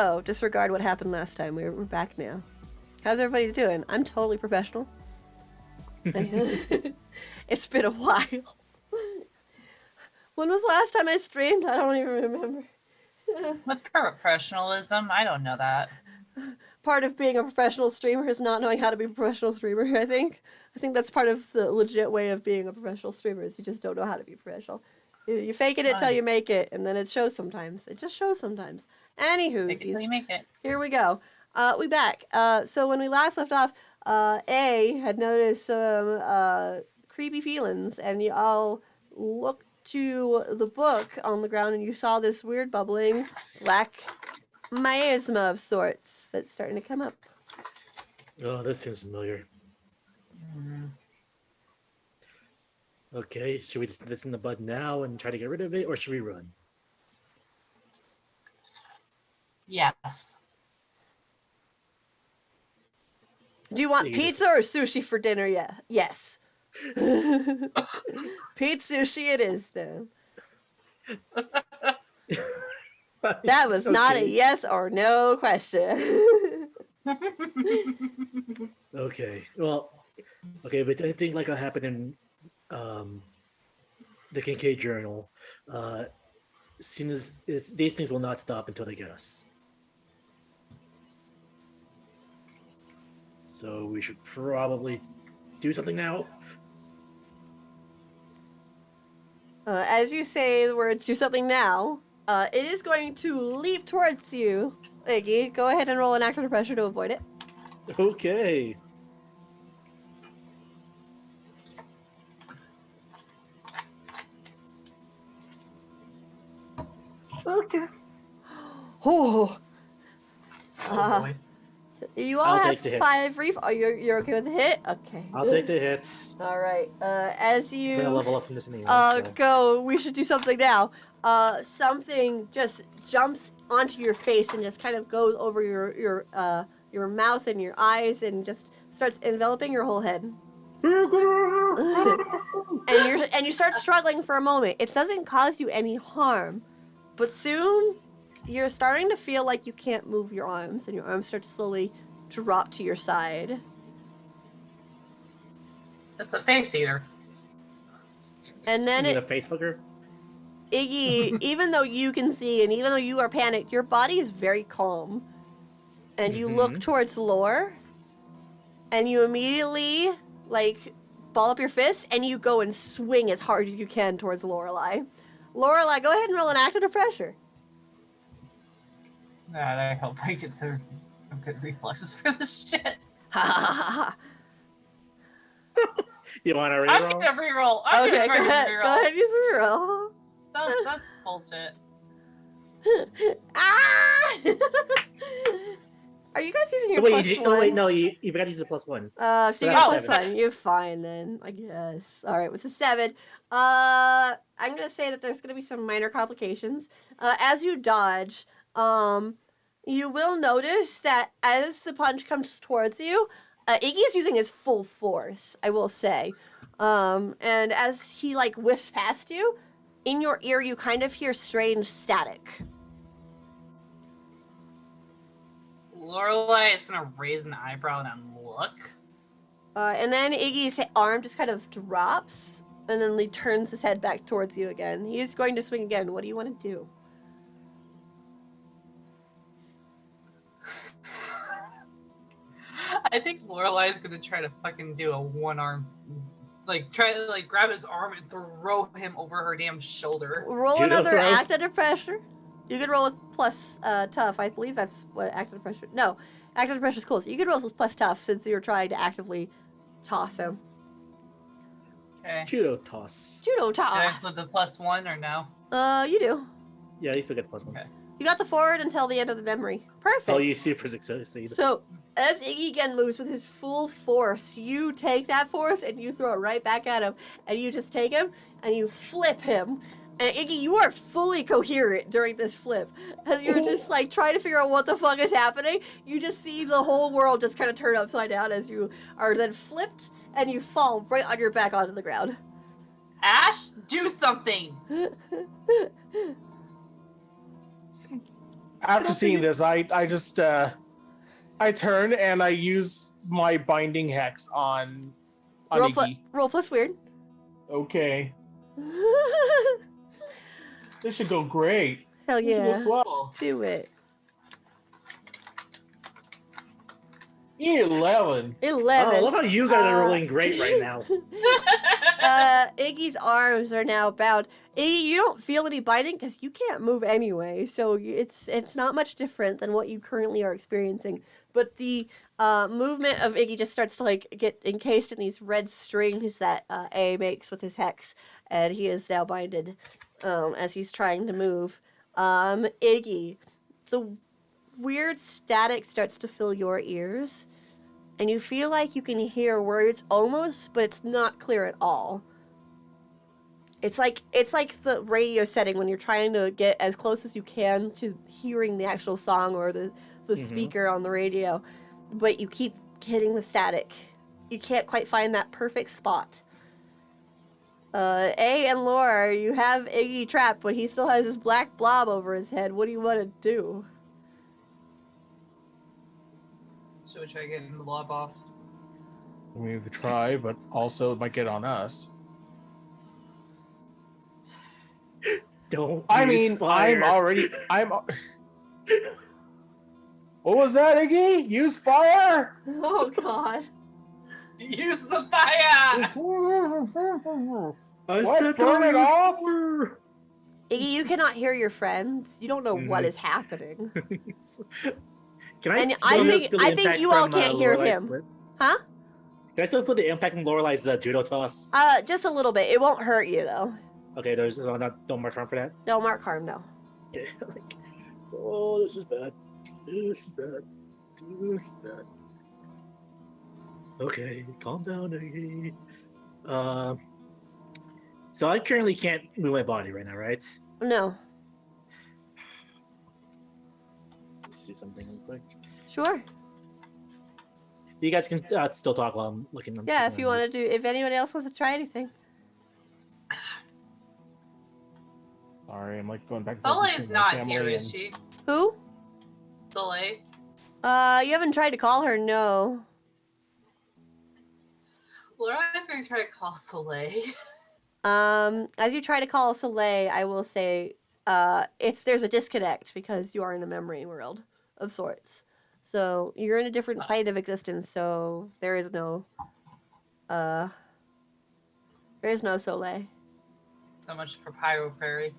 hello. Disregard what happened last time. We're back now. How's everybody doing? I'm totally professional. It's been a while. When was the last time I streamed? I don't even remember. What's professionalism? I don't know that. Part of being a professional streamer is not knowing how to be a professional streamer, I think. I think that's part of the legit way of being a professional streamer is you just don't know how to be professional. You faking it till you make it, and then it shows sometimes. It just shows sometimes. Anywho, Fake it till you make it. Here we go. We back. So when we last left off, A had noticed some creepy feelings, and you all looked to the book on the ground, and you saw this weird bubbling black miasma of sorts that's starting to come up. Oh, this seems familiar. Okay, should we just nip this in the bud now and try to get rid of it, or should we run? Yes. Do you want pizza or sushi for dinner? Yeah. Yes. Pizza sushi it is then. That was not a yes or no question. Okay. Well, okay, if it's anything like what happened in the Kincaid Journal, soon as these things will not stop until they get us. So we should probably do something now. As you say the words "do something now," it is going to leap towards you. Iggy, go ahead and roll an act under pressure to avoid it. Okay. Okay. Oh. Boy. You all I'll have take the hit. 5 ref. Oh, you're okay with the hit? Okay. I'll take the hit. All right. As I'm gonna you level up from this anyway. go, we should do something now. Something just jumps onto your face and just kind of goes over your mouth and your eyes and just starts enveloping your whole head. and you start struggling for a moment. It doesn't cause you any harm, but soon you're starting to feel like you can't move your arms, and your arms start to slowly drop to your side. That's a face eater. And then You mean a face hugger? Iggy, even though you can see and even though you are panicked, your body is very calm. And you look towards Lore, and you immediately, ball up your fist, and you go and swing as hard as you can towards Lorelei. Lorelei, go ahead and roll an act under pressure. God, I hope I get some good reflexes for this shit. Ha ha ha ha. You want to I'm reroll? gonna reroll. Okay, go ahead. Go ahead and use a reroll. That's bullshit. Ah! Are you guys using your plus one? Oh wait, no, you've got to use a +1. So you that's got plus 7. 1. You're fine then, I guess. All right, with the 7, I'm gonna say that there's gonna be some minor complications. As you dodge, you will notice that as the punch comes towards you, Iggy is using his full force, I will say. And as he whiffs past you, in your ear you kind of hear strange static. Lorelei is gonna raise an eyebrow and then look. And then Iggy's arm just kind of drops, and then he turns his head back towards you again. He's going to swing again. What do you want to do? I think Lorelai's gonna try to fucking do a one-arm, try to grab his arm and throw him over her damn shoulder. Roll Judo another throw? act under pressure. You could roll with plus tough. I believe that's what act under pressure. No, act under pressure is cool. So you could roll with plus tough since you're trying to actively toss him. Okay. Judo toss. Judo Can I toss. put the +1 or no? You do. Yeah, you still get the +1. Okay. You got the forward until the end of the memory. Perfect. Oh, you super succeed. So, as Iggy again moves with his full force, you take that force and you throw it right back at him. And you just take him and you flip him. And Iggy, you are fully coherent during this flip. As you're just trying to figure out what the fuck is happening, you just see the whole world just kind of turn upside down as you are then flipped and you fall right on your back onto the ground. Ash, do something! After seeing this, I just I turn and I use my binding hex on Iggy. Roll plus weird. Okay, this should go great. Hell This should go yeah. swell. Do it. 11. 11. Oh, I love how you guys are rolling great right now. Iggy's arms are now bound. Iggy, you don't feel any biting because you can't move anyway, so it's not much different than what you currently are experiencing. But the movement of Iggy just starts to like get encased in these red strings that A makes with his hex, and he is now binded as he's trying to move. Iggy, the weird static starts to fill your ears. And you feel like you can hear words almost, but it's not clear at all. It's like the radio setting when you're trying to get as close as you can to hearing the actual song or the speaker on the radio, but you keep hitting the static. You can't quite find that perfect spot. A and Laura, you have Iggy trapped, but he still has this black blob over his head. What do you want to do? Should we try getting the blob off? We could try, but also it might get on us. Don't. I use mean, fire. I'm. What was that, Iggy? Use fire! Oh God. Use the fire! I What? said Burn don't it use off? fire. Iggy, you cannot hear your friends. You don't know what is happening. Can I? And still feel the I think impact you all from, can't hear Lorelai's him. split? Huh? Can I still feel the impact from Lorelai's judo toss? Just a little bit. It won't hurt you though. Okay, there's no mark harm for that. Don't mark harm, no. Okay. Like, oh, this is bad. This is bad. This is bad. Okay, calm down, Iggy. So I currently can't move my body right now, right? No. Let's see something real quick. Sure. You guys can still talk while I'm looking. Yeah, if you want to do, if anyone else wants to try anything. Sorry, I'm like going back to Soleil's my not family here, and- is she? Who? Soleil? You haven't tried to call her, no. Laura's gonna try to call Soleil. As you try to call Soleil, I will say, there's a disconnect because you are in a memory world of sorts. So you're in a different plane of existence, so there is no Soleil. So much for Pyro Fairy.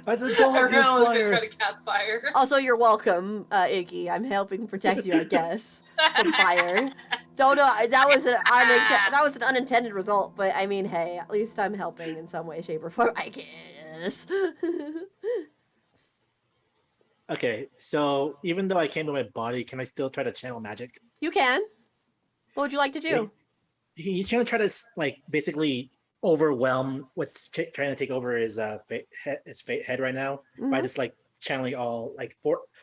I said don't use Everyone was gonna fire. try to cast fire. Also, you're welcome, Iggy. I'm helping protect you, I guess, from fire. Don't know. That was an unintended result, but I mean, hey, at least I'm helping in some way, shape, or form, I guess. Okay, so even though I can't move my body, can I still try to channel magic? You can. What would you like to do? He's trying to like basically overwhelm what's trying to take over his head right now by Mhm. just like channeling all like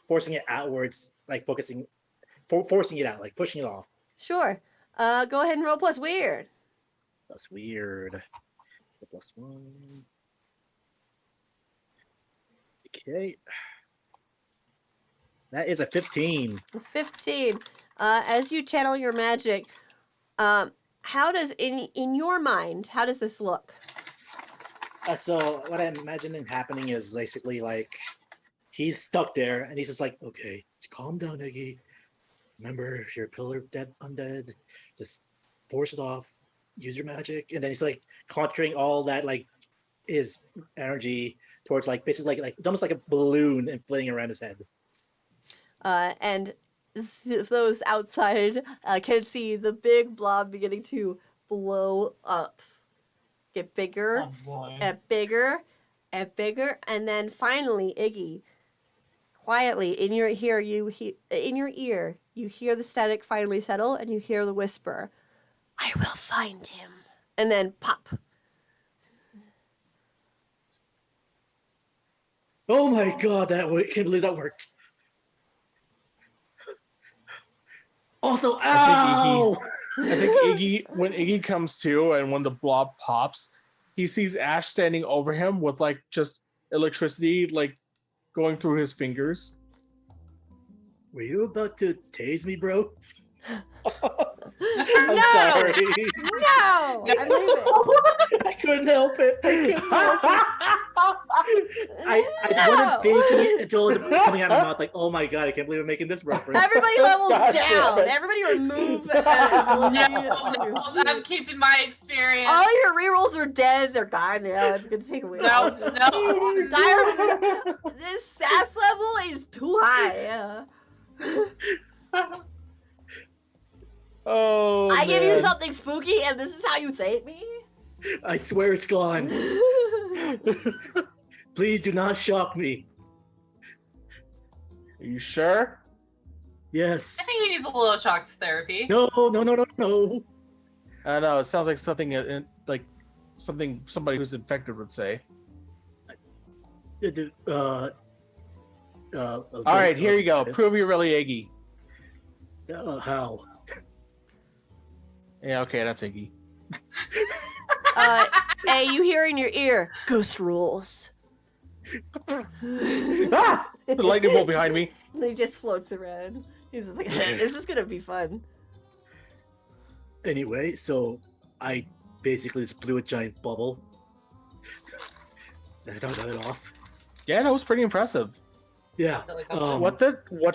forcing it outwards, like forcing it out, like pushing it off. Sure. Go ahead and roll plus weird. That's weird. +1. Okay. That is a 15. 15. As you channel your magic, how does in your mind, how does this look? So what I'm imagining happening is basically like he's stuck there and he's just like, okay, calm down, Iggy. Remember, you're a pillar of dead undead. Just force it off. Use your magic. And then he's like conjuring all that like his energy towards like basically like it's almost like a balloon inflating around his head. And those outside can see the big blob beginning to blow up, get bigger Oh boy. and bigger and bigger, and then finally, Iggy, quietly in your ear, you hear the static finally settle, and you hear the whisper, "I will find him," and then pop. Oh my god, I can't believe that worked. Also, ow! I think Iggy, when Iggy comes to and when the blob pops, he sees Ash standing over him with like just electricity like going through his fingers. Were you about to tase me, bro? I'm No! sorry. No! I'm leaving. I couldn't help it. I wasn't thinking it until it was coming out of my mouth. Like, oh my god, I can't believe I'm making this reference. Everybody levels God down. damn it. Everybody remove No, ability. I'm keeping my experience. All your rerolls are dead. They're gone now. I'm gonna take away. all No, of it. no. Dire, this sass level is too high. Yeah. Oh, I give you man. something spooky, and this is how you thank me. I swear it's gone. Please do not shock me. Are you sure? Yes. I think he needs a little shock therapy. No. I know. It sounds like something somebody who's infected would say. Okay, All right, here you go. yes. Prove you're really Iggy. How? Yeah, okay, that's Iggy. Hey, you hear in your ear, ghost rules. Ah! The lightning bolt behind me. And he just floats around. He's just like, this is gonna be fun. Anyway, so I basically just blew a giant bubble. And I got it off. Yeah, that was pretty impressive. Yeah. What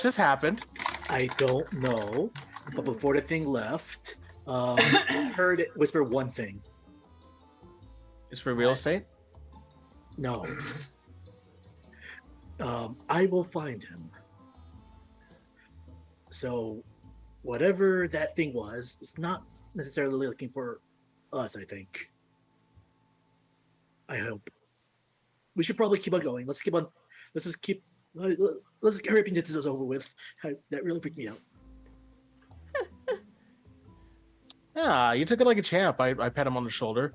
just happened? I don't know. But before the thing left, I heard it whisper one thing. It's for real estate? No. I will find him. So, whatever that thing was, it's not necessarily looking for us, I think. I hope. We should probably keep on going. Let's just hurry up and get this over with. That really freaked me out. Yeah, you took it like a champ. I pat him on the shoulder,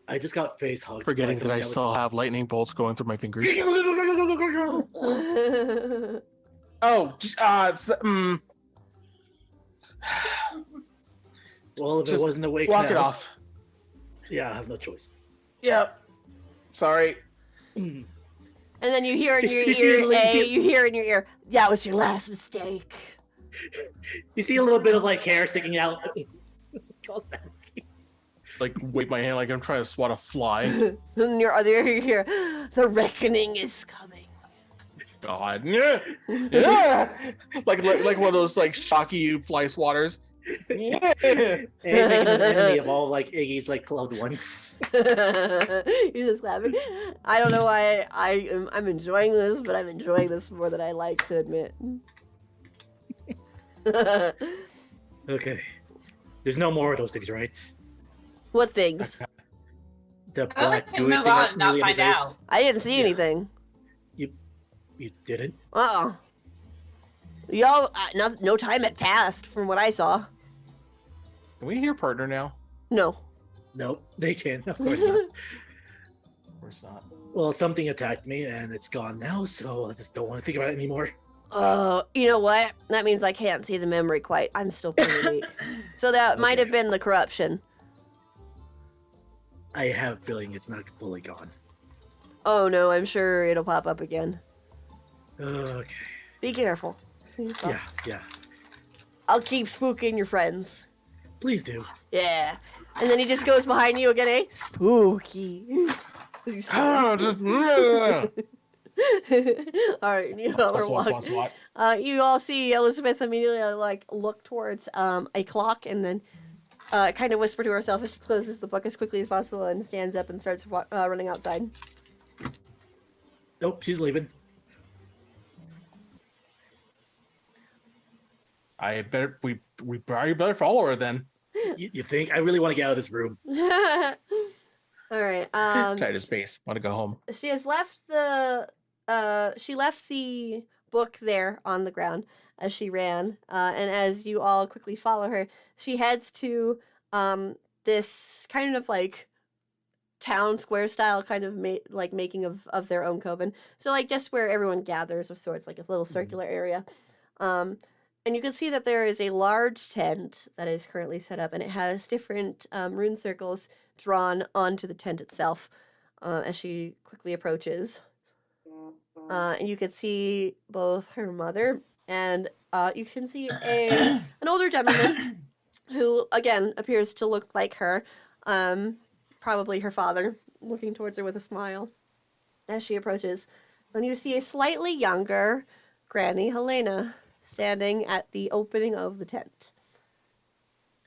I just got face hugged. forgetting by that I something still have lightning bolts going through my fingers. was- Oh, Well, if Just it wasn't awake walk now, it off. Yeah, I have no choice. Yep. Sorry. Mm. And then you hear in your You see ear, it, like, you hey, see- you hear in your ear, that was your last mistake. You see a little bit of like hair sticking out. Calls that. Like, wave my hand like I'm trying to swat a fly. And in your other ear, you hear, the reckoning is coming. God. Yeah. Yeah. Like one of those like shocky fly swatters. Yeah. And making an enemy of all like Iggy's like loved ones. He's just laughing. I don't know why I'm enjoying this, but I'm enjoying this more than I like to admit. Okay. There's no more of those things, right? What things? The I think black we gooey move thing on up and not really in find the face. out. I didn't see Yeah. anything. You didn't? Uh-uh. Y'all, no time had passed from what I saw. Can we hear partner now? No. Nope, they can't. Of course not. Of course not. Well, something attacked me and it's gone now, so I just don't want to think about it anymore. You know what? That means I can't see the memory quite. I'm still pretty weak. So that might have Okay. been the corruption. I have a feeling it's not fully gone. Oh no, I'm sure it'll pop up again. Okay. Be careful. Yeah. I'll keep spooking your friends. Please do. Yeah. And then he just goes behind you again, eh? Spooky. He's all right, you all are walking. Swat. You all see Elizabeth immediately like look towards a clock and then kind of whisper to herself as she closes the book as quickly as possible and stands up and starts running outside. Nope, she's leaving. We probably better follow her then. You think? I really want to get out of this room. All right. Tight as space. Want to go home. She has left the book there on the ground as she ran, and as you all quickly follow her, she heads to this kind of like town square style kind of making of their own coven. So like just where everyone gathers of sorts, like a little circular area. And you can see that there is a large tent that is currently set up, and it has different rune circles drawn onto the tent itself as she quickly approaches. And you can see both her mother and you can see an older gentleman who again appears to look like her, probably her father, looking towards her with a smile as she approaches. And you see a slightly younger Granny Helena standing at the opening of the tent.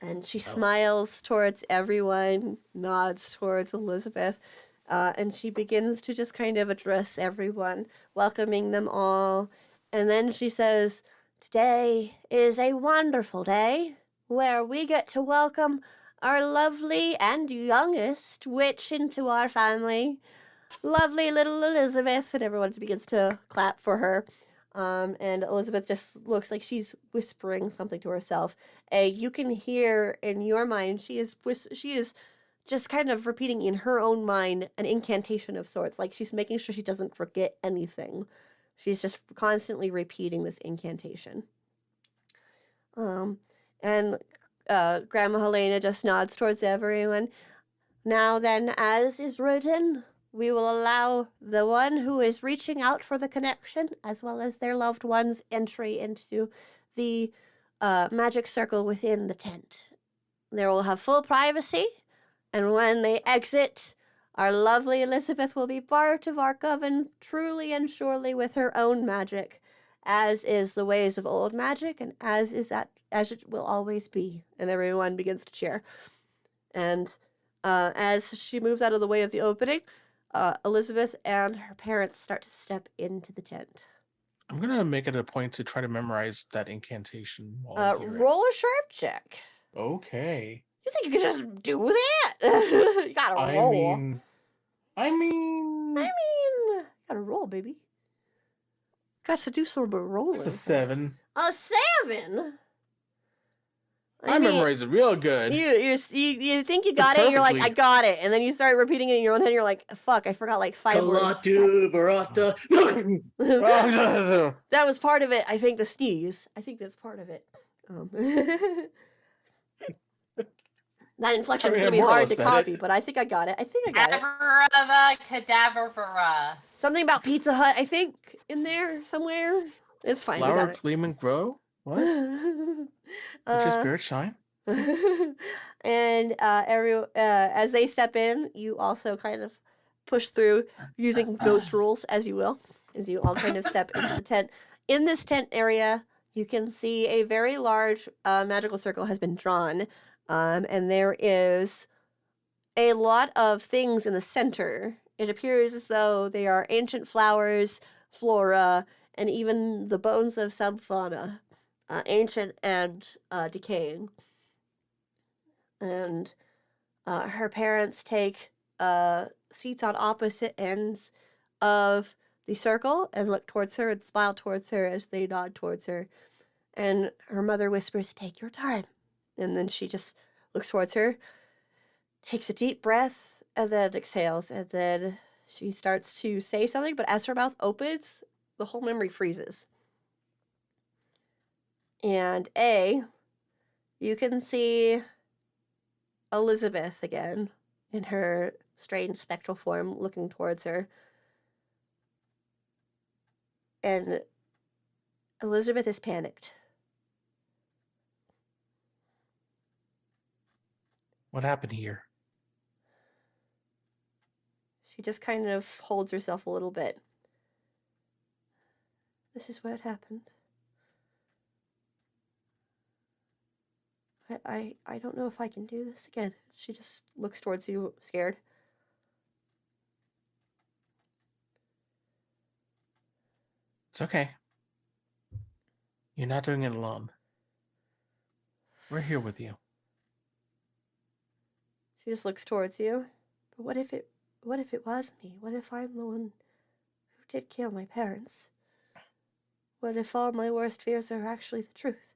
And she smiles towards everyone, nods towards Elizabeth, and she begins to just kind of address everyone, welcoming them all. And then she says, "Today is a wonderful day where we get to welcome our lovely and youngest witch into our family, lovely little Elizabeth." And everyone begins to clap for her. And Elizabeth just looks like she's whispering something to herself. You can hear in your mind she is just kind of repeating in her own mind an incantation of sorts. Like she's making sure she doesn't forget anything. She's just constantly repeating this incantation. And Grandma Helena just nods towards everyone. "Now then, as is written, we will allow the one who is reaching out for the connection, as well as their loved ones, entry into the magic circle within the tent. They will have full privacy, and when they exit, our lovely Elizabeth will be part of our coven, truly and surely with her own magic, as is the ways of old magic, and as it will always be." And everyone begins to cheer. And as she moves out of the way of the opening, Elizabeth and her parents start to step into the tent. I'm gonna make it a point to try to memorize that incantation while I hear Roll a sharp check. it. Okay. You think you could just do that? You gotta I roll. mean, You gotta roll, baby. Got to do some rolling. it's a 7. A 7? I memorize it real good. You think you got it, you're like, I Perfectly. got it. And then you start repeating it in your own head, you're like, fuck, I forgot like 5 words. Kalatu Barata. That was part of it, I think, the sneeze. I think that's part of it. That inflection's going to be more or hard to less said copy, it. but I think I got it. I think I got it. Cadavera. Something about Pizza Hut, I think, in there somewhere. It's fine. Flower, We got bloom, and grow? What? it. Let your spirit shine? And as they step in, you also kind of push through using ghost rules, as you will, as you all kind of step into the tent. In this tent area, you can see a very large magical circle has been drawn, and there is a lot of things in the center. It appears as though they are ancient flowers, flora, and even the bones of some fauna, ancient and decaying. And her parents take seats on opposite ends of the circle and look towards her and smile towards her as they nod towards her. And her mother whispers, "Take your time." And then she just looks towards her, takes a deep breath, and then exhales. And then she starts to say something, but as her mouth opens, the whole memory freezes. And you can see Elizabeth again in her strange spectral form looking towards her. And Elizabeth is panicked. What happened here? She just kind of holds herself a little bit. This is what happened. I don't know if I can do this again. She just looks towards you, scared. It's okay. You're not doing it alone. We're here with you. She just looks towards you. But what if it was me? What if I'm the one who did kill my parents? What if all my worst fears are actually the truth?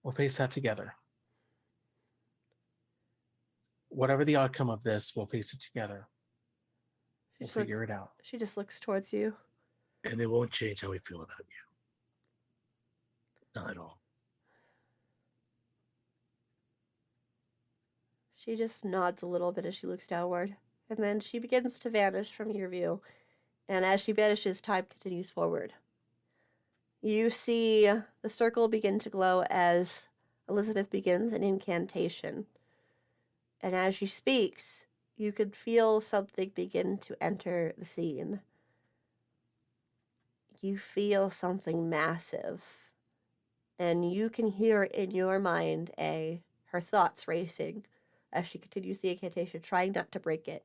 We'll face that together. Whatever the outcome of this, we'll face it together. We'll figure it out. She just looks towards you. And it won't change how we feel about you. Not at all. She just nods a little bit as she looks downward, and then she begins to vanish from your view. And as she vanishes, time continues forward. You see the circle begin to glow as Elizabeth begins an incantation. And as she speaks, you could feel something begin to enter the scene. You feel something massive. And you can hear in your mind her thoughts racing as she continues the incantation, trying not to break it,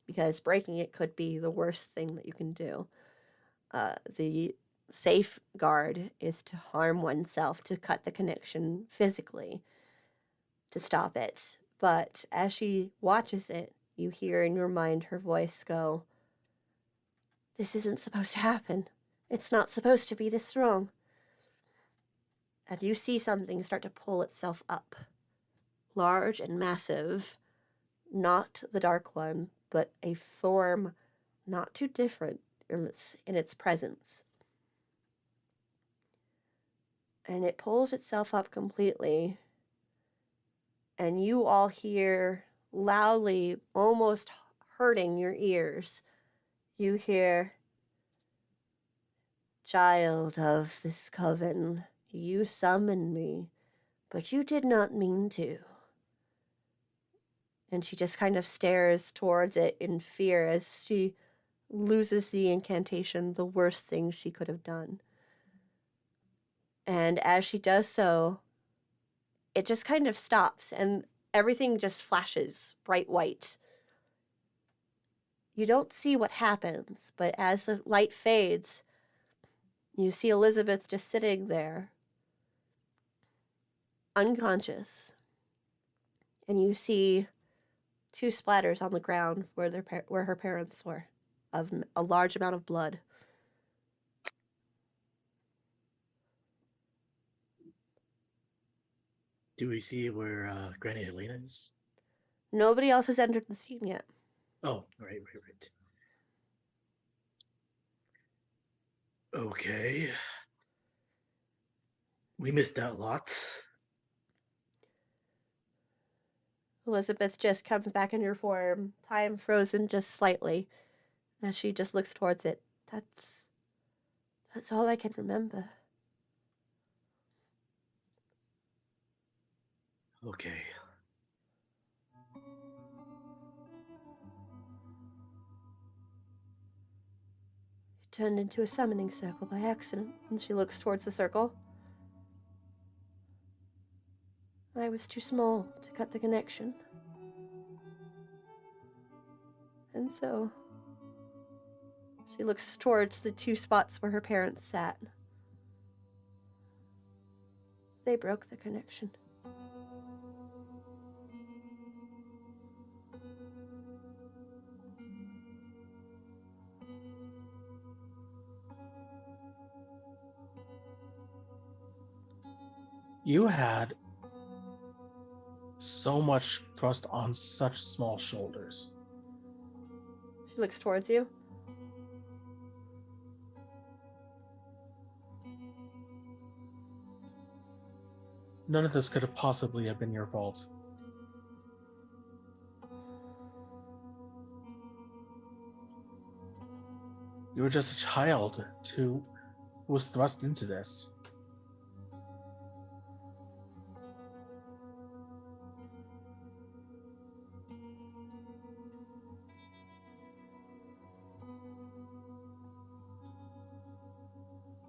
because breaking it could be the worst thing that you can do. The safeguard is to harm oneself, to cut the connection physically, to stop it. But as she watches it, you hear in your mind her voice go, "This isn't supposed to happen. It's not supposed to be this strong." And you see something start to pull itself up. Large and massive. Not the dark one, but a form not too different in its presence. And it pulls itself up completely. And you all hear loudly, almost hurting your ears, you hear, "Child of this coven, you summoned me, but you did not mean to." And she just kind of stares towards it in fear as she loses the incantation, the worst thing she could have done. And as she does so, it just kind of stops and everything just flashes bright white. You don't see what happens, but as the light fades, you see Elizabeth just sitting there, unconscious. And you see 2 splatters on the ground where her parents were, of a large amount of blood. Do we see where Granny Helena is? Nobody else has entered the scene yet. Oh, right. Okay. We missed out a lot. Elizabeth just comes back in her form, time frozen just slightly, as she just looks towards it. That's all I can remember. Okay. It turned into a summoning circle by accident, and she looks towards the circle. I was too small to cut the connection. And so she looks towards the 2 spots where her parents sat. They broke the connection. You had so much thrust on such small shoulders. She looks towards you. None of this could have possibly have been your fault. You were just a child who was thrust into this.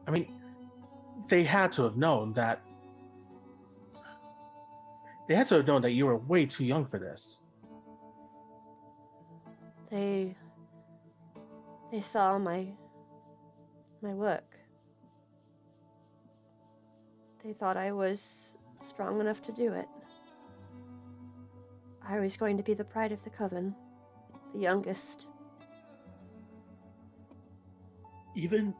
I mean, they had to have known that. They had to have known that you were way too young for this. They saw my work. They thought I was strong enough to do it. I was going to be the pride of the coven, the youngest. Even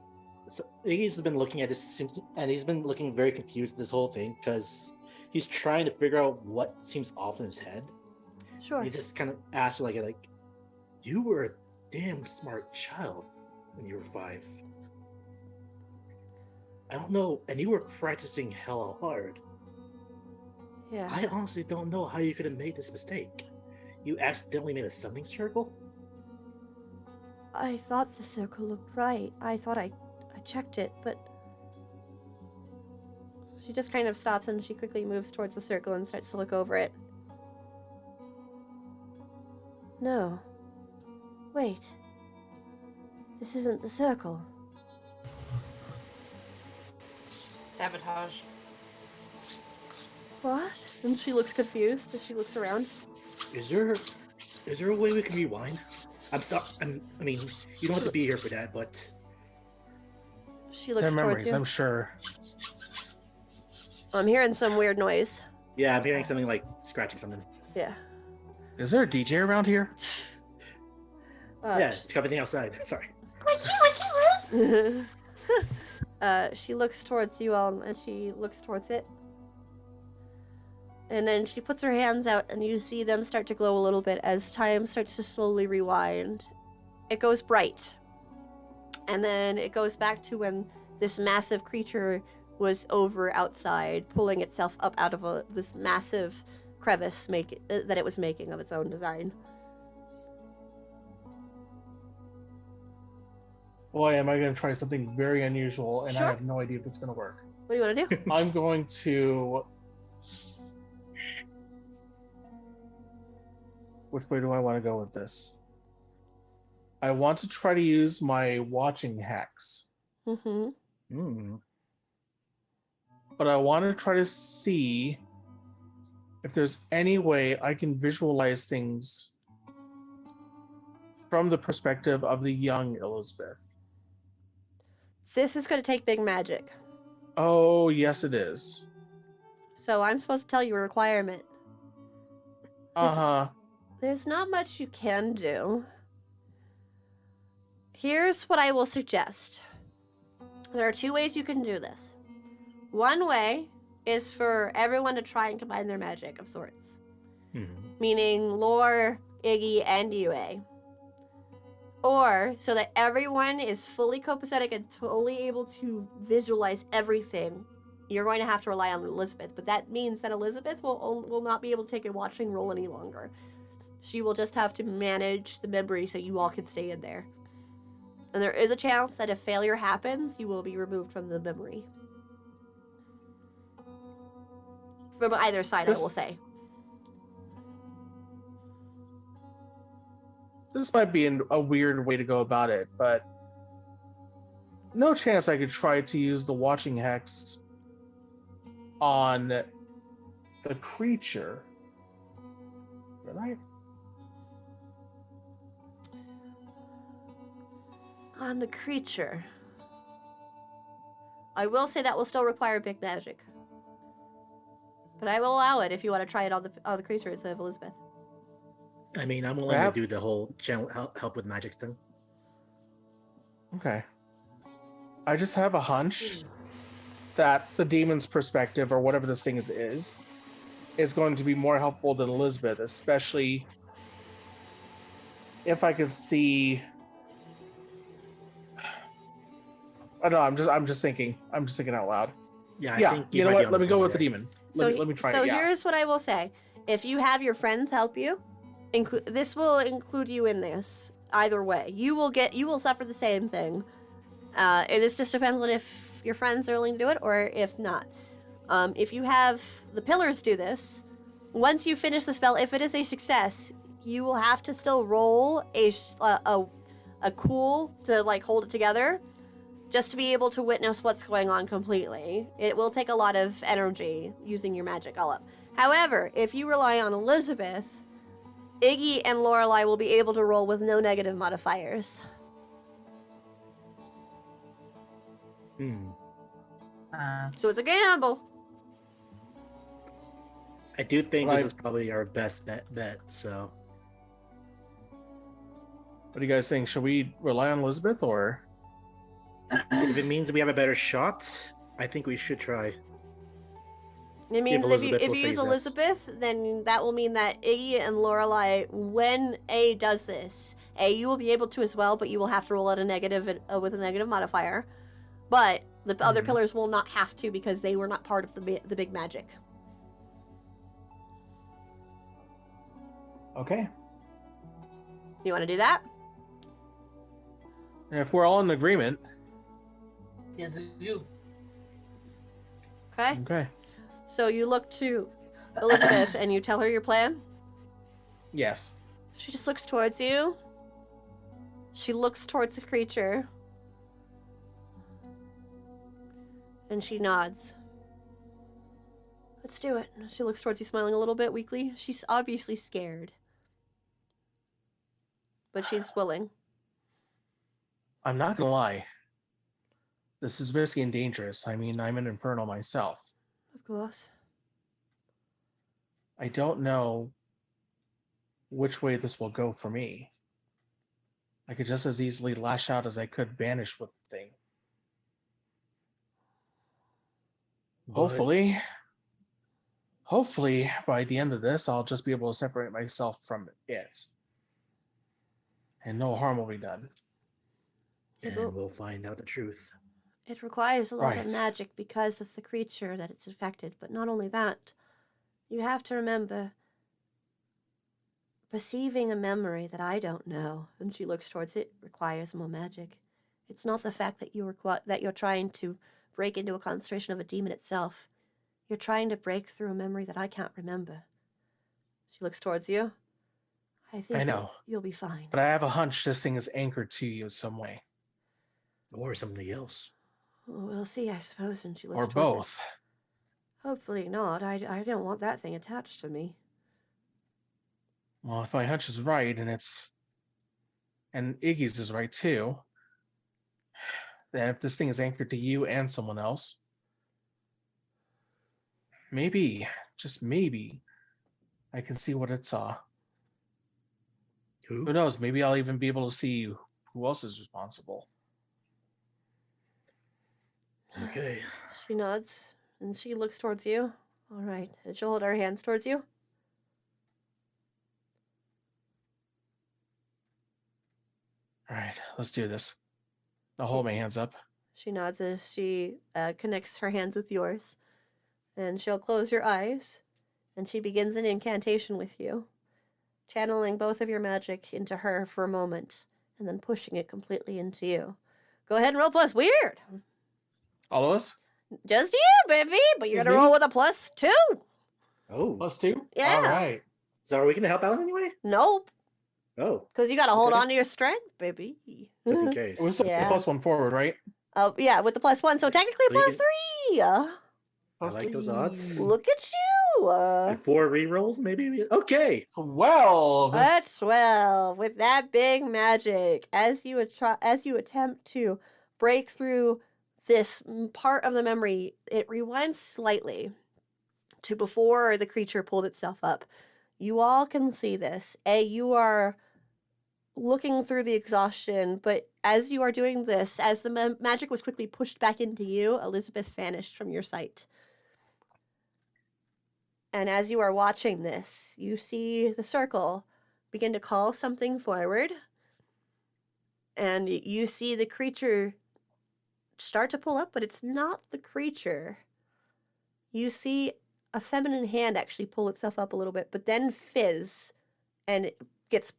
so, he's been looking at this, and he's been looking very confused this whole thing because he's trying to figure out what seems off in his head. Sure. He just kind of asks her like, "You were a damn smart child when you were 5. I don't know, and you were practicing hella hard. Yeah. I honestly don't know how you could have made this mistake." You accidentally made a summoning circle? I thought the circle looked right. I thought I checked it, but... She just kind of stops and she quickly moves towards the circle and starts to look over it. No. Wait. This isn't the circle. Sabotage. What? And she looks confused as she looks around. Is there a way we can rewind? I'm sorry. I mean, you don't have to be here for that, but She Their looks towards memories, you. I'm sure. I'm hearing some weird noise. yeah, I'm hearing something like scratching something. Yeah. Is there a DJ around here? Yeah, it's coming outside. Sorry. She looks towards you all, and she looks towards it. And then she puts her hands out, and you see them start to glow a little bit as time starts to slowly rewind. It goes bright. And then it goes back to when this massive creature was over outside, pulling itself up out of this massive crevice that it was making of its own design. Boy, am I going to try something very unusual, and Sure. I have no idea if it's going to work. What do you want to do? I'm going to... Which way do I want to go with this? I want to try to use my watching hex, Mm-hmm. Hmm. but I want to try to see if there's any way I can visualize things from the perspective of the young Elizabeth. This is going to take big magic. Oh, yes, it is. So I'm supposed to tell you a requirement. Uh-huh. There's not much you can do. Here's what I will suggest. There are two ways you can do this. One way is for everyone to try and combine their magic of sorts. Hmm. Meaning Lore, Iggy, and UA. Or so that everyone is fully copacetic and totally able to visualize everything, you're going to have to rely on Elizabeth. But that means that Elizabeth will not be able to take a watching role any longer. She will just have to manage the memory so you all can stay in there. And there is a chance that if failure happens, you will be removed from the memory. From either side, I will say. This might be a weird way to go about it, but no chance I could try to use the watching hex on the creature. Right? On the creature. I will say that will still require big magic. But I will allow it if you want to try it on the creature instead of Elizabeth. I mean, I'm willing to do the whole channel help with magic thing. Okay. I just have a hunch that the demon's perspective, or whatever this thing is going to be more helpful than Elizabeth, especially if I could see. Oh no, I'm just thinking out loud. Yeah, I Yeah, think you know might what? be on Let me the go same with the day. demon. So Let me try so it. Yeah. here's what I will say. If you have your friends help you, this will include you in this. Either way, you will suffer the same thing. And this just depends on if your friends are willing to do it or if not. If you have the pillars do this, once you finish the spell, if it is a success, you will have to still roll a cool to like hold it together, just to be able to witness what's going on completely. It will take a lot of energy using your magic all up. However, if you rely on Elizabeth, Iggy and Lorelei will be able to roll with no negative modifiers. Hmm. So it's a gamble. I do think Right. this is probably our best bet. So What do you guys think? Should we rely on Elizabeth or? if it means we have a better shot, I think we should try. It means Elizabeth if will you say use yes. Elizabeth, then that will mean that Iggy and Lorelei, when A does this, A, you will be able to as well, but you will have to roll at a negative with a negative modifier. But the other Mhm. pillars will not have to because they were not part of the big magic. Okay. You want to do that? And if we're all in agreement, Yes, you. Okay. okay. So you look to Elizabeth and you tell her your plan. Yes. She just looks towards you. She looks towards the creature. And she nods. Let's do it. She looks towards you, smiling a little bit weakly. She's obviously scared. But she's willing. I'm not gonna lie. This is risky and dangerous. I mean, I'm an infernal myself. Of course. I don't know which way this will go for me. I could just as easily lash out as I could vanish with the thing. Hopefully by the end of this, I'll just be able to separate myself from it. And no harm will be done. And we'll find out the truth. It requires a lot of Right. magic because of the creature that it's affected. But not only that, you have to remember perceiving a memory that I don't know, and she looks towards it, requires more magic. It's not the fact that you're trying to break into a concentration of a demon itself. You're trying to break through a memory that I can't remember. She looks towards you. I think I know. you'll be fine. But I have a hunch this thing is anchored to you some way. Or something else. We'll see, I suppose. And she looks Or towards both. it. Hopefully not. I don't want that thing attached to me. Well, if my hunch is right, and Iggy's is right too, then if this thing is anchored to you and someone else, maybe, just maybe, I can see what it saw. Who knows? Maybe I'll even be able to see who else is responsible. Okay. She nods, and she looks towards you. All right. And she'll hold her hands towards you. All right, let's do this. I'll hold my hands up. She nods as she connects her hands with yours. And she'll close your eyes. And she begins an incantation with you, channeling both of your magic into her for a moment, and then pushing it completely into you. Go ahead and roll plus weird. All of us? Just you, baby. But you're Just going to me? roll with a +2. Oh. +2? Yeah. All right. So are we going to help out anyway? Nope. Oh. Because you got to hold Okay. on to your strength, baby. Just in case. We're still Yeah. +1 forward, right? Oh, yeah, with the +1. So technically So you can- +3. I like those odds. Look at you. Like 4 re-rolls, maybe? Okay. 12. A 12 with that big magic. As you attempt to break through this part of the memory, it rewinds slightly to before the creature pulled itself up. You all can see this. You are looking through the exhaustion, but as you are doing this, as the magic was quickly pushed back into you, Elizabeth vanished from your sight. And as you are watching this, you see the circle begin to call something forward. And you see the creature start to pull up, but it's not the creature. You see a feminine hand actually pull itself up a little bit, but then fizz and it gets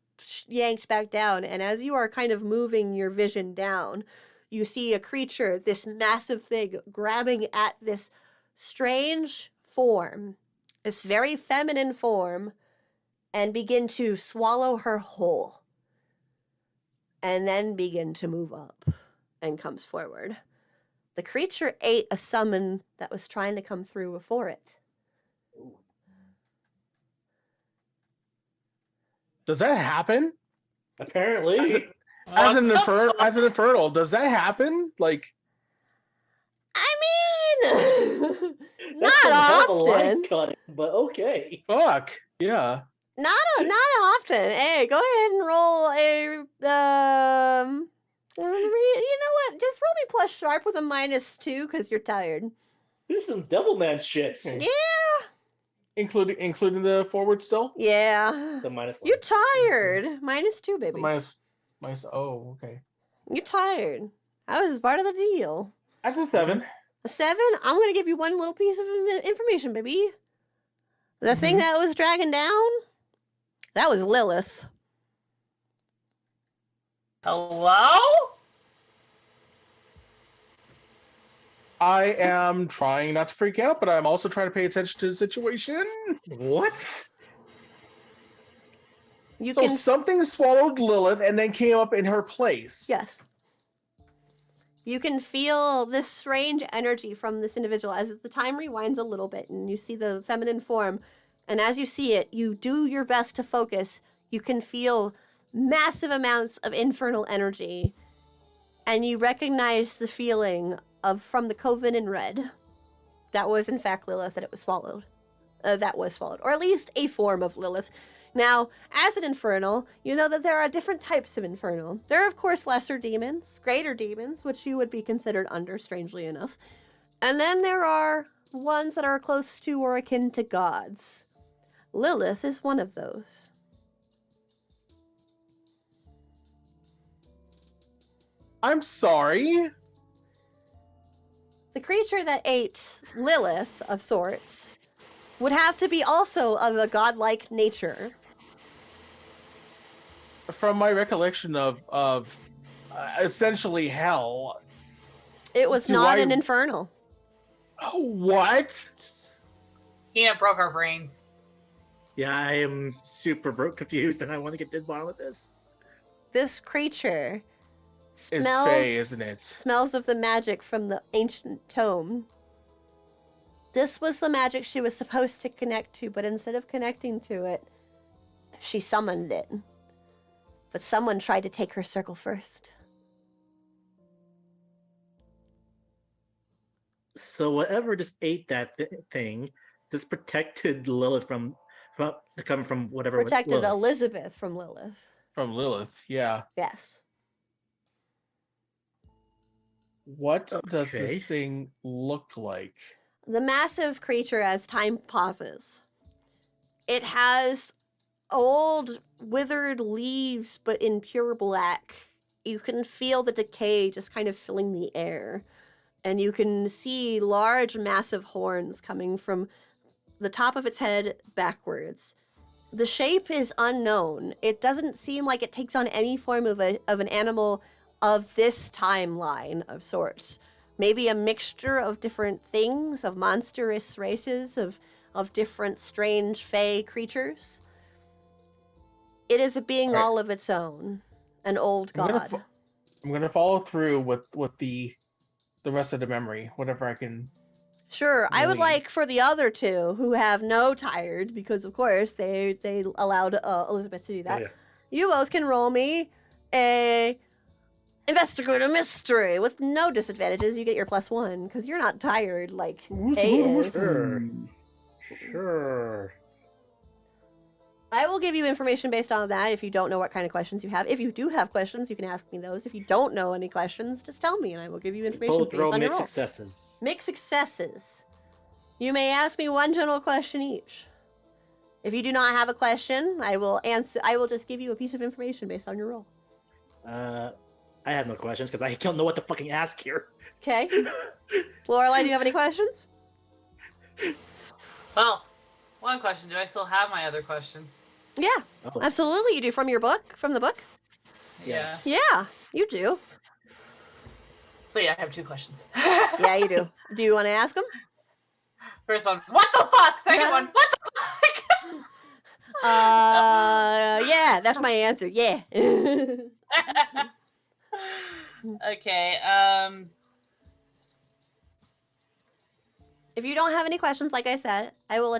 yanked back down. And as you are kind of moving your vision down, you see a creature, this massive thing, grabbing at this strange form, this very feminine form, and begin to swallow her whole. And then begin to move up and comes forward. The creature ate a summon that was trying to come through before it. Does that happen? Apparently. As an infernal, does that happen? Like, I mean, That's some hell not of a line often. cutting, but okay. fuck. Yeah. Not often. Hey, go ahead and roll a you know what? Just roll me plus sharp with a -2 because you're tired. This is some Devilman shit. Okay. Yeah. Including the forward still? Yeah. So -1. You're tired. -2, baby. Minus, oh, okay. You're tired. That was part of the deal. That's a 7. A 7? I'm going to give you one little piece of information, baby. The thing that was dragging down, That was Lilith. Hello? I am trying not to freak out, but I'm also trying to pay attention to the situation. What? You So can something swallowed Lilith and then came up in her place. Yes. You can feel this strange energy from this individual as the time rewinds a little bit and you see the feminine form. And as you see it, you do your best to focus. You can feel massive amounts of infernal energy. And you recognize the feeling of from the Coven in Red. That was in fact Lilith that it was swallowed. That was swallowed. Or at least a form of Lilith. Now, as an infernal, you know that there are different types of infernal. There are, of course, lesser demons, greater demons, which you would be considered under, strangely enough. And then there are ones that are close to or akin to gods. Lilith is one of those. I'm sorry. The creature that ate Lilith, of sorts, would have to be also of a godlike nature. From my recollection of essentially hell. It was Do not I- an infernal. Oh, what? Hina broke our brains. Yeah, I am super broke confused and I want to get to the bottom of this. This creature It's smells Faye, isn't it? smells of the magic from the ancient tome. This was the magic she was supposed to connect to, but instead of connecting to it, she summoned it. But someone tried to take her circle first. So whatever just ate that thing, just protected Lilith from coming from whatever. Protected Lilith. Elizabeth from Lilith. From Lilith, yeah. Yes. What does Okay. this thing look like? The massive creature, as time pauses, it has old, withered leaves, but in pure black. You can feel the decay just kind of filling the air. And you can see large, massive horns coming from the top of its head backwards. The shape is unknown. It doesn't seem like it takes on any form of an animal of this timeline of sorts. Maybe a mixture of different things, of monstrous races, of different strange fey creatures. It is a being Right. all of its own, an old I'm gonna god. I'm gonna follow through with the rest of the memory, whatever I can. Sure, I would Really? like for the other two who have no tired, because of course they allowed Elizabeth to do that. Oh, yeah. You both can roll me a investigate a mystery with no disadvantages. You get your +1 because you're not tired like Faye is. Sure. Sure. I will give you information based on that if you don't know what kind of questions you have. If you do have questions, you can ask me those. If you don't know any questions, just tell me and I will give you information Both based roll on your mixed roll. successes. Mixed successes. You may ask me one general question each. If you do not have a question, I will just give you a piece of information based on your roll. I have no questions because I don't know what to fucking ask here. Okay. Lorelai, do you have any questions? Well, one question. Do I still have my other question? Yeah, Oh, absolutely you do. From the book? Yeah. Yeah, you do. So yeah, I have 2 questions. Yeah, you do. Do you want to ask them? First one, what the fuck? Second one, what the fuck? Yeah, that's my answer. Yeah. Okay, If you don't have any questions, like I said, I will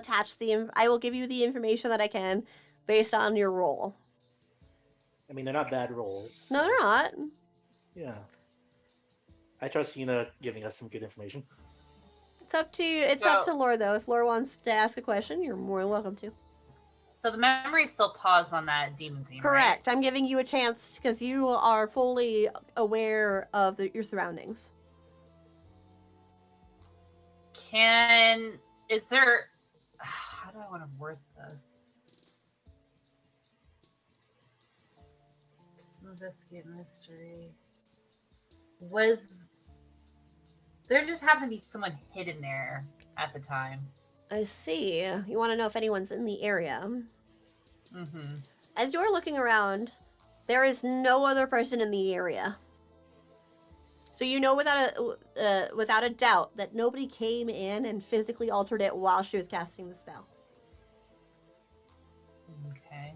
I will give you the information that I can based on your roll. I mean, they're not bad rolls. No, they're not. Yeah. I trust Hina giving us some good information. It's up to you. It's up to Laura, though. If Laura wants to ask a question, you're more than welcome to. so the memory's still paused on that demon theme, Correct. I'm giving you a chance because you are fully aware of your surroundings. Right? Is there, how do I want to word this? Investigate mystery. Was there just happened to be someone hidden there at the time? I see. You want to know if anyone's in the area. Mm-hmm. As you're looking around, there is no other person in the area. So you know without a doubt that nobody came in and physically altered it while she was casting the spell. Okay.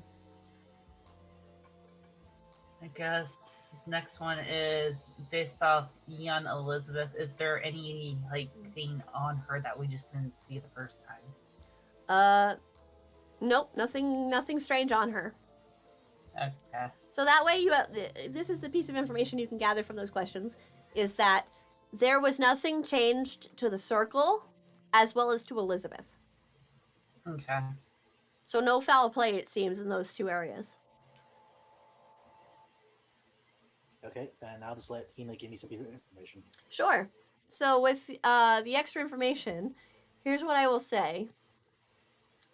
I guess this next one is based off Young Elizabeth. Is there any thing on her that we just didn't see the first time? Nope, nothing strange on her. Okay. So that way this is the piece of information you can gather from those questions, is that there was nothing changed to the circle as well as to Elizabeth. Okay. So no foul play, it seems, in those two areas. Okay, and I'll just let Hina give me some information. Sure. So with the extra information, here's what I will say.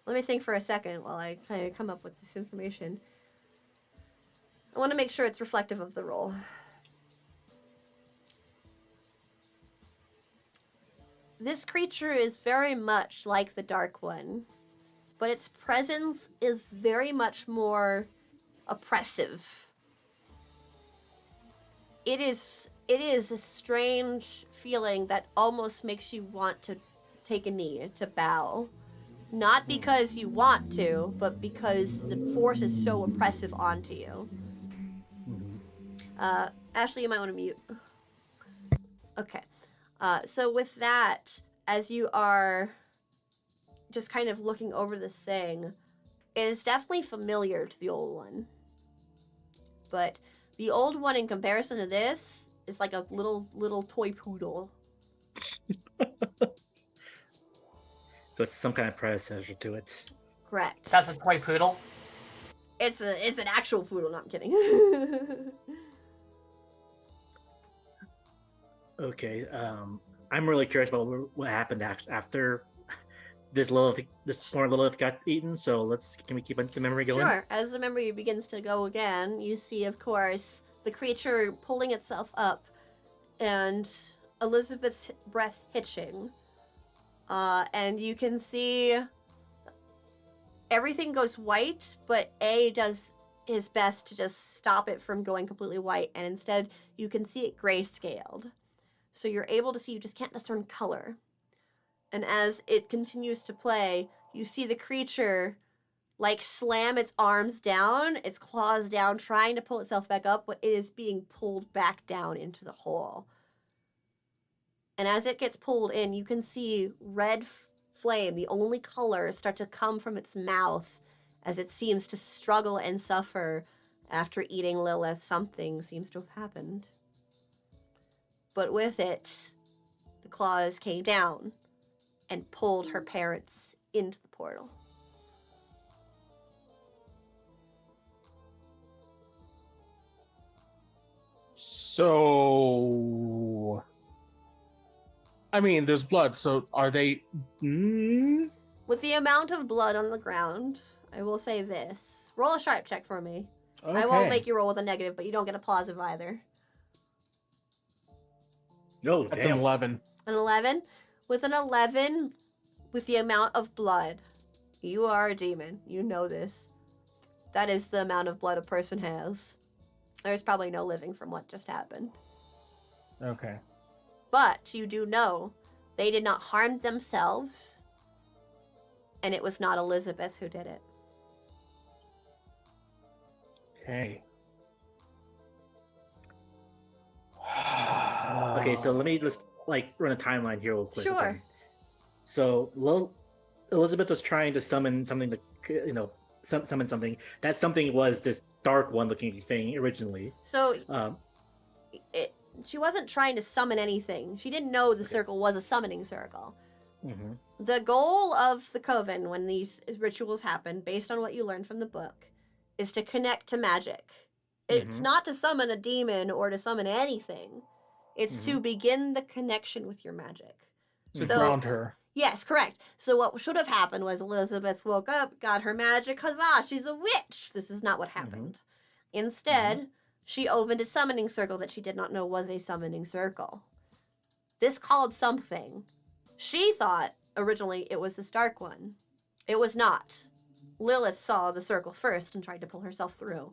Let me think for a second while I kind of come up with this information. I want to make sure it's reflective of the role. This creature is very much like the Dark One, but its presence is very much more oppressive. It is a strange feeling that almost makes you want to take a knee, to bow. Not because you want to, but because the force is so oppressive onto you. Ashley, you might want to mute. Okay. So with that, as you are just kind of looking over this thing, it is definitely familiar to the old one. But the old one, in comparison to this, is like a little toy poodle. So it's some kind of predecessor to it. Correct. That's a toy poodle. It's an actual poodle. No, I'm kidding. Okay, I'm really curious about what happened after this poor Lilith got eaten. So can we keep the memory going? Sure. As the memory begins to go again, you see, of course, the creature pulling itself up, and Elizabeth's breath hitching. And you can see everything goes white, but A does his best to just stop it from going completely white, and instead you can see it grayscaled. So you're able to see, you just can't discern color. And as it continues to play, you see the creature slam its arms down, its claws down, trying to pull itself back up, but it is being pulled back down into the hole. And as it gets pulled in, you can see red flame, the only color, start to come from its mouth as it seems to struggle and suffer after eating Lilith. Something seems to have happened. But with it, the claws came down and pulled her parents into the portal. So, I mean, there's blood. So, are they? With the amount of blood on the ground, I will say this: roll a sharp check for me. Okay. I won't make you roll with a negative, but you don't get a positive either. No, That's an 11. An 11? With an 11, with the amount of blood, you are a demon. You know this. That is the amount of blood a person has. There's probably no living from what just happened. Okay. But you do know they did not harm themselves, and it was not Elizabeth who did it. Okay. Okay, so let me just run a timeline here real quick. Sure. Okay? So Elizabeth was trying to summon something to, summon something. That something was this dark one looking thing originally. So she wasn't trying to summon anything. She didn't know the circle was a summoning circle. Mm-hmm. The goal of the coven when these rituals happen, based on what you learned from the book, is to connect to magic. It's not to summon a demon or to summon anything. It's to begin the connection with your magic. To ground her. Yes, correct. So what should have happened was Elizabeth woke up, got her magic, huzzah, she's a witch. This is not what happened. Instead, she opened a summoning circle that she did not know was a summoning circle. This called something. She thought originally it was this dark one. It was not. Lilith saw the circle first and tried to pull herself through.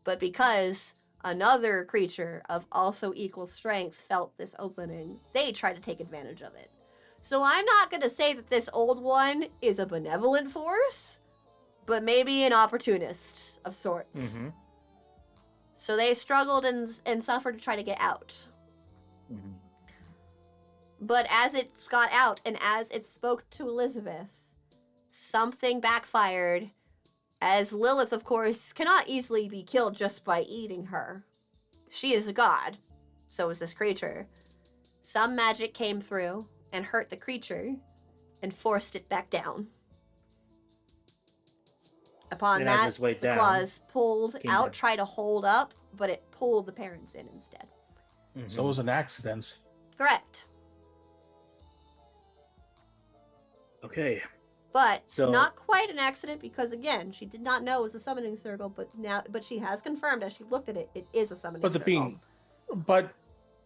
But because another creature of also equal strength felt this opening, they tried to take advantage of it. So I'm not going to say that this old one is a benevolent force, but maybe an opportunist of sorts. Mm-hmm. So they struggled and suffered to try to get out. Mm-hmm. But as it got out and as it spoke to Elizabeth, something backfired, as Lilith, of course, cannot easily be killed just by eating her. She is a god. So is this creature. Some magic came through and hurt the creature and forced it back down. Upon And as that, its way the down, claws pulled came out, down. tried to hold up, but it pulled the parents in instead. Mm-hmm. So it was an accident. Correct. Okay. But So- not quite an accident because again, she did not know it was a summoning circle, but she has confirmed as she looked at it, it is a summoning But circle.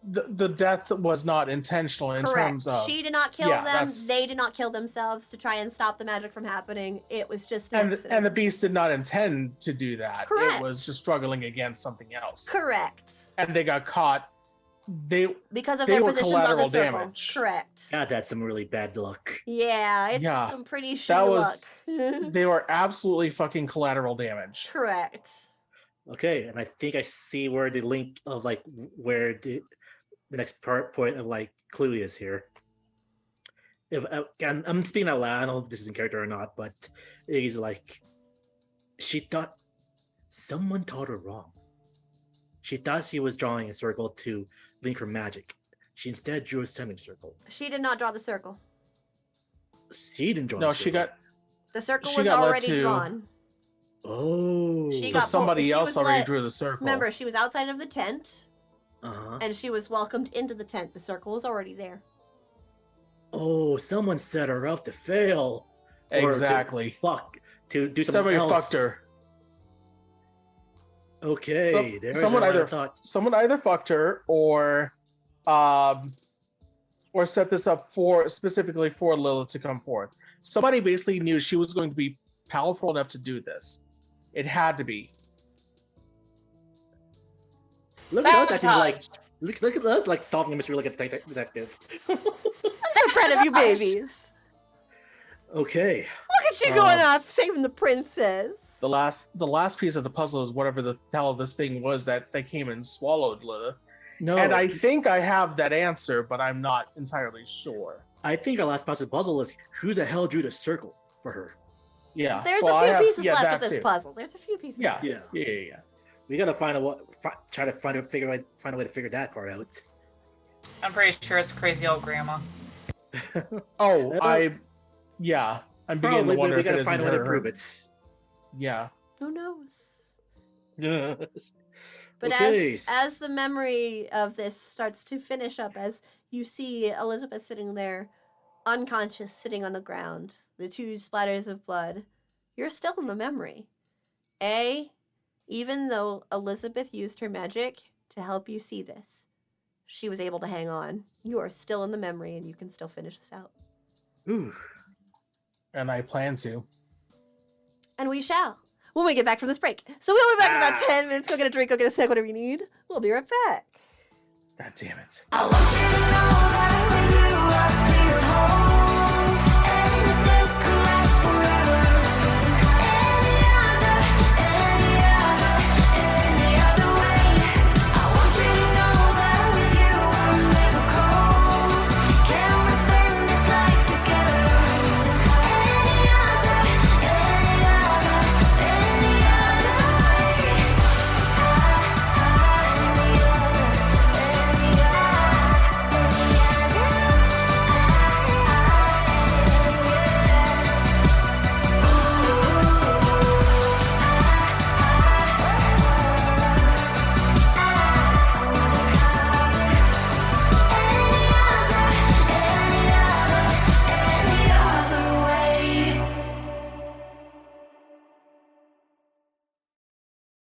the death was not intentional in Correct. terms of She did not kill Yeah, them. that's- They did not kill themselves to try and stop the magic from happening. It was just an accident. and the beast did not intend to do that. Correct. It was just struggling against something else. Correct. And they got caught. Because of They their were positions on the collateral circle. damage. Correct. God, that's some really bad luck. Yeah, it's Yeah, some pretty shitty that was- luck. they were absolutely fucking collateral damage. Correct. Okay, and I think I see where the link of like where the next point of like clue is here. If I'm speaking out loud, I don't know if this is in character or not, but it is like she thought someone taught her wrong. She thought she was drawing a circle to link her magic. She instead drew a semicircle. She did not draw the circle. She didn't draw. No, the she circle. got The circle She was got led already to- drawn. Oh. She so got somebody she else was already let- drew the circle. Remember, she was outside of the tent, Uh-huh. and she was welcomed into the tent. The circle was already there. Oh, someone set her up to fail. Or to Exactly. fuck. To do something Somebody else. fucked her. Okay, So- there's someone what I either- thought. Someone either fucked her or set this up specifically for Lilith to come forth. Somebody basically knew she was going to be powerful enough to do this. It had to be. Look at us acting like Sabotage. look at us like solving a mystery like a detective. I'm so proud of you, babies. Okay. Look at you going off saving the princess. The last piece of the puzzle is whatever the hell this thing was that they came and swallowed Lilith. No, And I think I have that answer, but I'm not entirely sure. I think our last piece of the puzzle is who the hell drew the circle for her. Yeah. There's well, a I few have- pieces yeah, left that of this too. puzzle. There's a few pieces. Yeah. left. Yeah. Yeah. We gotta find a try to find a way to figure that part out. I'm pretty sure it's crazy old grandma. Oh, Yeah. I'm beginning Probably, to wonder we if it gotta is find a way her. to prove it. Yeah. Who knows? But Okay. as the memory of this starts to finish up, as you see Elizabeth sitting there, unconscious, sitting on the ground, the two splatters of blood, you're still in the memory. Even though Elizabeth used her magic to help you see this, she was able to hang on. You are still in the memory, and you can still finish this out. Ooh. And I plan to. And we shall. When we get back from this break. So we'll be back in about 10 minutes. Go get a drink, go get a snack, whatever you need. We'll be right back. God damn it. I want you to know that I'm with you.